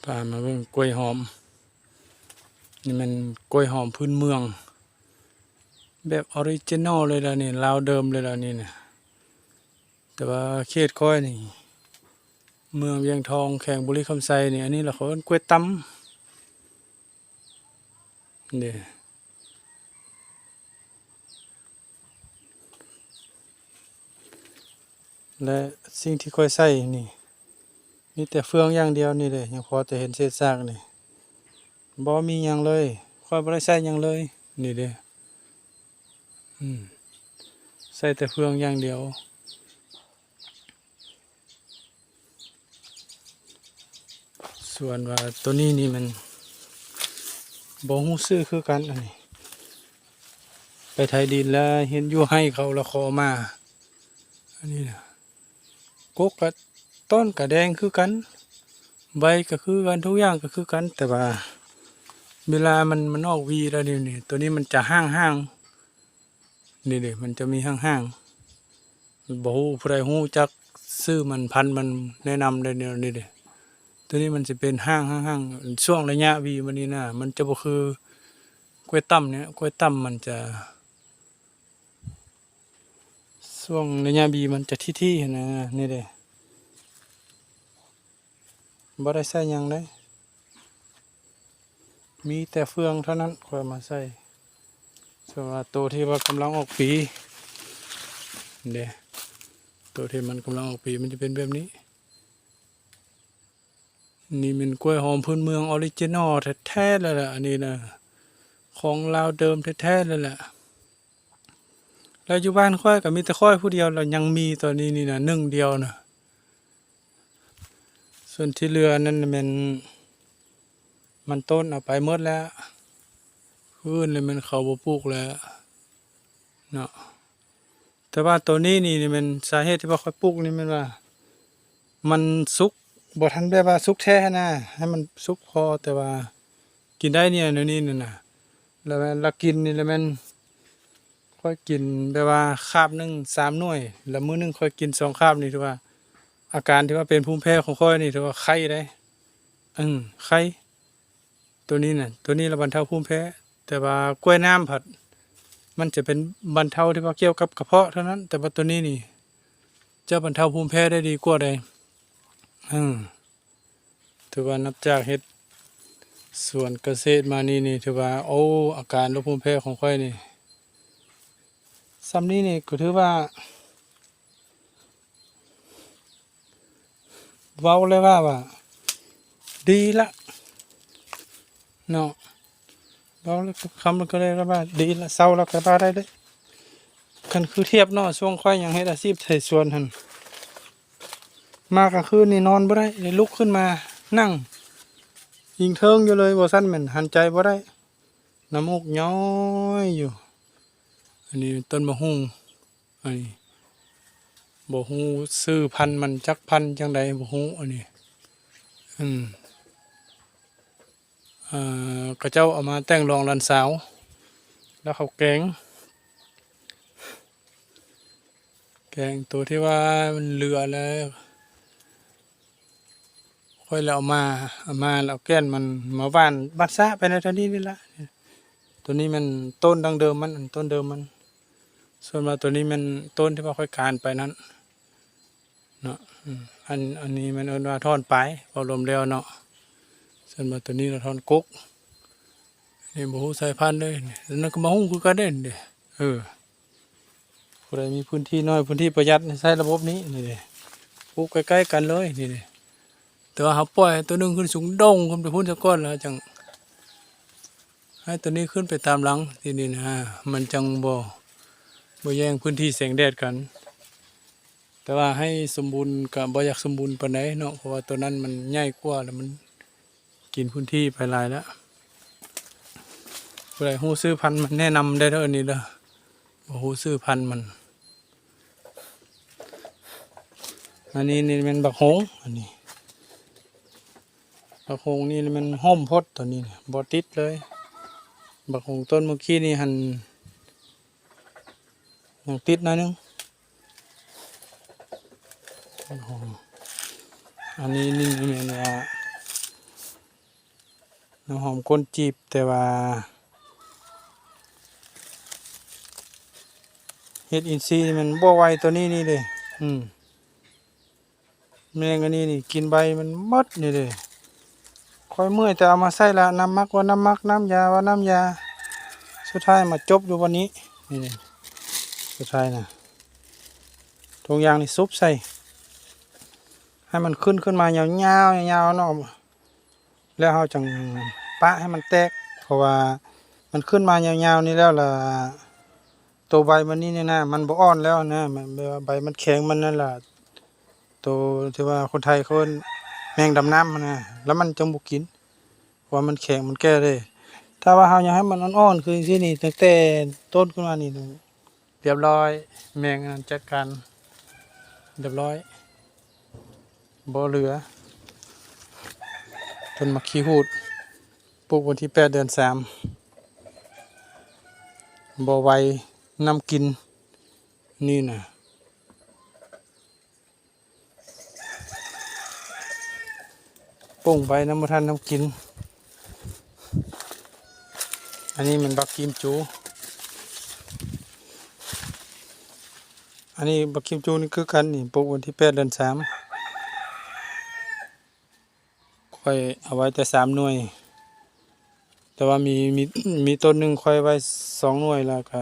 พามาเบิ่งกล้วยหอมนี่มันกล้วยหอมพื้นเมืองแบบออริจินอลเลยแล้วนี่ลาวเดิมเลยแล้วนี่นะแต่ว่าเขตค่อยนี่เมืองเวียงทองแข่งบุรีคำไซนี่อันนี้เราเขาเอิ้นกล้วยตำนี่และสิ่งที่ค่อยใส่นี่มีแต่เฟืองอย่างเดียวนี่เลยยังพอจะเห็นเศษซากนี่บ่มีหยังเลยค่อยบ่ได้ใส่หยังเลยนี่เด้ใส่แต่เฟืองอย่างเดียวส่วนว่าตัวนี้นี่มันบ่ฮู้ซื้อคือกันอันนี้ไปไถดินแล้วเห็นอยู่ให้เขาละขอมาอันนี้นะกกกับต้นกับแดงคือกันใบก็คือกันทุกอย่างก็คือกันแต่ว่าเวลามันออกวีแล้วนี่ตัวนี้มันจะห้างนี่เด้มันจะมีห้างบ่ฮู้ผู้ใดฮู้จักซื้อมันพันธุ์มันแนะนำได้แนวนี้เด้ตัวนี้มันจะเป็นห้างช่วงระยะวีมันนี่นะมันจะบ่คือกล้วยต่ำเนี่ยกล้วยต่ำมันจะช่วงระยะบีมันจะที่นะนี่เด้บ่ได้ใส่หยังเลยมีแต่เฟืองเท่านั้นค่อยมาใส่ส่วนว่าตัวที่ว่ากำลังออกปีเด้ตัวที่มันกำลังออกปีมันจะเป็นแบบนี้นี่เป็นกล้วยหอมพื้นเมืองออริจินอลแท้ๆเลยแหละอันนี้นะของลาวเดิมแท้ๆเลยแหละแล้วอยู่บ้านค่อยก็มีแต่ค่อยผู้เดียวเรายังมีตัวนี้นี่นะหนึ่งเดียวนะส่วนที่เรือนั่นมันต้นเอาไปหมดแล้วพื้นเลยมันเขาบ่ปลูกแล้วเนาะแต่ว่าตัวนี้นี่มันสาเหตุที่ว่าค่อยปลูกนี่มันว่ามันสุกบ่ทันแบบว่าสุกแท้นะให้มันสุกพอแต่ว่ากินได้เนี่ยเดี๋ยวนี้นั่นน่ะแล้วเรากินนี่แล้วมันค่อยกินแบบว่าคาบหนึง3 หน่วยแล้วมื้อหนึงค่อยกิน2 คาบนี่ถือว่าอาการที่ว่าเป็นภูมิแพ้ของค่อยนี่ถือว่าไข้ได้ไข้ตัวนี้น่ะตัวนี้ละบรรเทาภูมิแพ้แต่ว่ากล้วยน้ำผัดมันจะเป็นบรรเทาที่ว่าเกี่ยวกับกระเพาะเท่านั้นแต่ว่าตัวนี้นี่จะบรรเทาภูมิแพ้ได้ดีกว่าใดถือว่านับจากเฮ็ดสวนเกษตรมานี่ถือว่าโอ้อาการโรคภูมิแพ้ของค่อยนี่ซ้ำนี้นี่ก็ถือว่าเว้าเลยว่าดีละเนาะเว้าแล้วคำมันก็เลยว่าดีละเศร้าแล้วก็ว่าได้เลยคันคือเทียบเนาะช่วงค่อยยังเฮ็ดอาชีพไถสวนหั่นมากลางคืนนี่นอนบ่ได้เลยลุกขึ้นมานั่งยิงเทิงอยู่เลยบ่ซั่นแม่นหันใจบ่ได้น้ำมูกย้อยอยู่อันนี้ต้นมะฮุ่งอันนี้บ่ฮู้ซื้อพันธุ์มันจักพันธุ์จังใดบ่ฮู้อันนี้ก็เจ้าเอามาแต่งรองหลานสาวแล้วเขาแกงตัวที่ว่ามันเหลือแล้วค่อยแล้วเอามาแล้วแก้นมันมาหว่านบัดซะไปในเท่านี้นี่ละตัวนี้มันต้นดังเดิมมันต้นเดิมมันส่วนมาตัวนี้มันต้นที่ว่าค่อยการไปนั้นเนาะอันนี้มันเอิ้นว่าท่อนปลายพอรวมแล้วเนาะส่วนมาตัวนี้เราท่อนกกนี่บ่ฮู้สายพันธุ์เลยแล้วนั่นก็มาฮู้คือกันเด้เด้ผู้ใดมีพื้นที่น้อยพื้นที่ประหยัดใช้ระบบนี้นี่เด้ปลูกใกล้ๆกันเลยนี่เด้แต่ว่าเขาปล่อยตัวนึงขึ้นสูงดงขึ้นไปพุ่นซะก่อนแล้วจังให้ตัวนี้ขึ้นไปตามหลังทีนี้นะมันจังบ่แย่งพื้นที่แสงแดดกันแต่ว่าให้สมบูรณ์กับบ่อยากสมบูรณ์ปานใดเนาะเพราะว่าตัวนั้นมันใหญ่กว่าแล้วมันกินพื้นที่ไปหลายแล้วผู้ใดฮู้ซื้อพันธุ์มันแนะนำได้เด้ออันนี้เด้อบ่ฮู้ซื้อพันธุ์มันอันนี้มันบักหงอันนี้บักหงนี่มันห่มพดตัวนี้บ่ติดเลยบักหงต้นเมื่อกี้นี่หันยังติดหน่อยนึงอันนี้นี่มันว่า น้ำหอมก้นจีบแต่ว่าเฮ็ดอินทรีย์นี่มันบ่ไหวตัวนี้นี่เลยแมงอันนี้นี่กินใบมันหมดนี่เลยค่อยเมื่อยแต่เอามาใส่ละน้ำมักว่าน้ำมักน้ำยาว่าน้ำยาสุดท้ายมาจบอยู่วันนี้นี่สุดท้ายนะทุกอย่างนี่ซุปใส่ให้มันขึ้นมายาวๆยาวๆเนาะแล้วเราจังปะให้มันแตกเพราะว่ามันขึ้นมายาวๆนี่แล้วล่ะตัวใบมันนี่เนี่ยนะมันบ่อ่อนแล้วนะมันใบมันแข็งมันนั่นล่ะตัวที่ว่าคนไทยเขาแมงดำน้ำมันนะแล้วมันจังบุกินเพราะว่ามันแข็งมันแก่เลยถ้าว่าเราอยากให้มันอ่อนๆคือที่นี่ตั้งแต่ต้นขึ้นมานี่เรียบร้อยแมงจัดการเรียบร้อยบ่เหลือต้นมะขี้หูดปลูกวันที่8 เดือน 3บ่ไวน้ำกินนี่นะป่งไปน้ำมันทันน้ำกินอันนี้มันบักกิมจูอันนี้บักกิมจูนี่คือกันนี่ปลูกวันที่8 เดือน 3ค่อยเอาไว้แต่3 หน่วยแต่ว่ามีต้นหนึ่งค่อยไว้2 หน่วยแล้วก็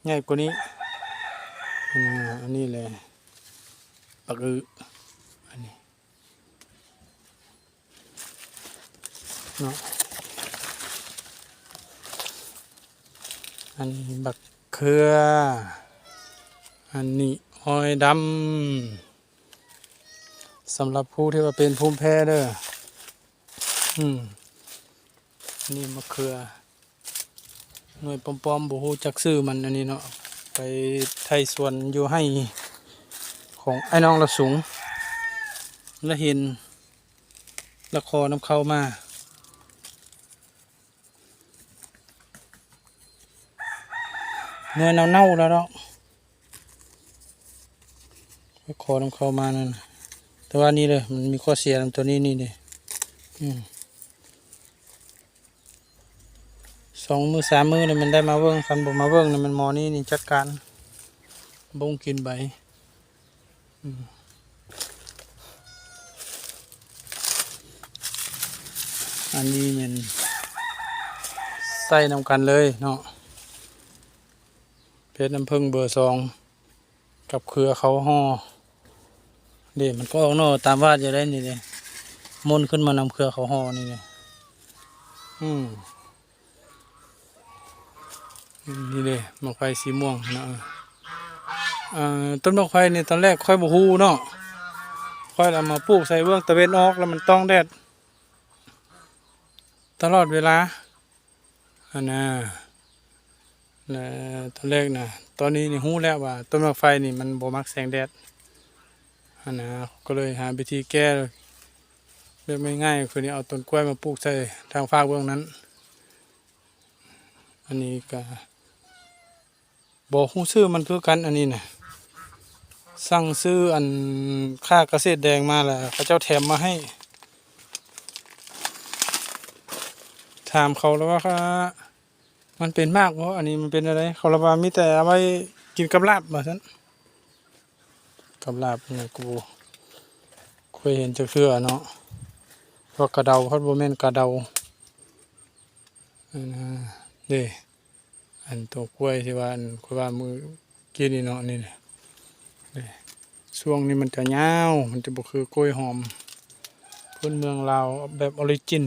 ใหญ่กว่านี้อันนี้แหละบักอืออันนี้เนาะอันนี้บักเขืออันนี้อ้อยดำสำหรับผู้ที่ว่าเป็นภูมิแพ้เด้อนี่มะเขือหน่วยปอมๆบ่ฮู้จักชื่อมันอันนี้เนาะไปไทยสวนอยู่ให้ของไอ้น้องละสูงแล้วเห็นละครน้ำเข้ามาเนื้อเน่าๆแล้วเนาะละครน้ำเข้ามานั่นแต่ว่านี่เลยมันมีข้อเสียตัวนี้นี่เลย2 มื้อ 3 มื้อเลยมันได้มาเบิ่งคันบ่มาเบิ่งนี่มันหมอนี่จัดการบ่งกินใบอันนี้มันใส่นำกันเลยเนาะเพชรน้ำผึ้งเบอร์ 2กับเครือเขาห่อเดี๋ยวมันก็ออกเนาะตามวาดจะได้นี่เลยมนขึ้นมานำเครือเขาห่อนี่เลยนี่เลยมะไฟสีม่วงเนาะต้นมะไฟนี่ตอนแรกค่อยบ่ฮู้เนาะค่อยเอามาปลูกใส่เบื้องตะเวนออกแล้วมันต้องแดดตลอดเวลาอันน่ะตอนแรกนะตอนนี้นี่ฮู้แล้วว่าต้นมะไฟนี่มันบ่มักแสงแดดอันน่ะก็เลยหาวิธีแก้แบบง่ายๆคือนี่เอาต้นกล้วยมาปลูกใส่ทางฝากเบื้องนั้นอันนี้ก็บ่ฮู้ชื่อมันคือกันอันนี้นะสั่งซื้ออันค่าเกษตรแดงมาแล้วเขาเจ้าแถมมาให้ถามเขาแล้วว่ามันเป็นมากเพราะอันนี้มันเป็นอะไรเขาระบามีแต่เอาไว้กินกับลาบมาซั่นกับลาบเนี่ยกูเคยเห็นจะเชื่อเนาะเพราะกระเดาเขาบ่แม่นกระเดาเด้อันตัวกล้วยที่ว่าอันกล้วยว่ามือกินนี่เนาะนี่ช่วงนี้มันจะยาวมันจะบ่คือกล้วยหอมพื้นเมืองลาวแบบออริจิน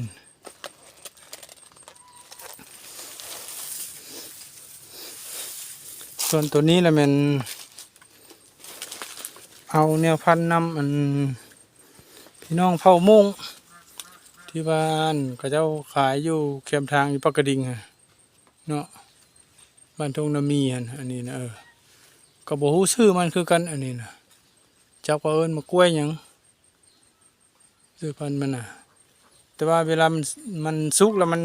ส่วนตัวนี้แหละมันเอาแนวพันธุ์นำอันพี่น้องเผ่ามงที่บ้านเขาเจ้าขายอยู่เข็มทางอยู่ปากกระดิ่งเนาะบ้านทงนามีอันนี้นะก็บ่ฮู้ชื่อมันคือกันอันนี้นะเจ้าก็เอิ้นมากล้วยหยังชื่อพันธุ์มันน่ะแต่ว่าเวลามันสุกแล้วมัน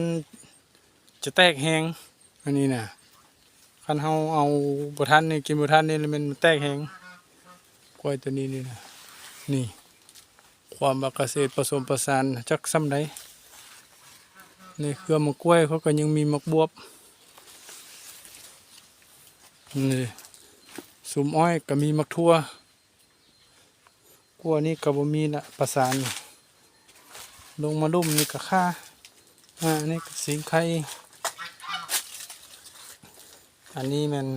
จะแตกแหงอันนี้น่ะคันเฮาเอาบ่ทันนี่กินบ่ทันนี่มันแตกแหงกล้วยตัวนี้นี่นะนี่ ความว่าเกษตรผสมผสานจักส่ำใดในเครือมะกล้วยเขาก็ยังมีมะบวบนี่สุมอ้อยก็มีมะทั่วกล้วยนี่ก็บ่มีละประสานลงมาลุ่มนี่ก็ค่านี่ก็สิงไข่อันนี้มัน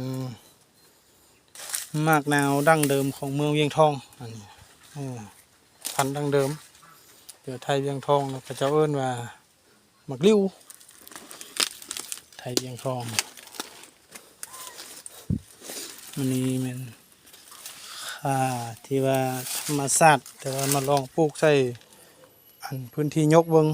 มากนาวดั้งเดิมของเมืองเวียงทองอันนี้พันธุ์ดั้งเดิมเดี๋ยวไทยเวียงทองแล้วก็เจ้าเอิ้นว่าหมักลิ้วไทยเวียงทองอันนี้มันที่ว่าธรรมชาติแต่ว่ามาลองปลูกใส่อันพื้นที่ยกเบิ่ง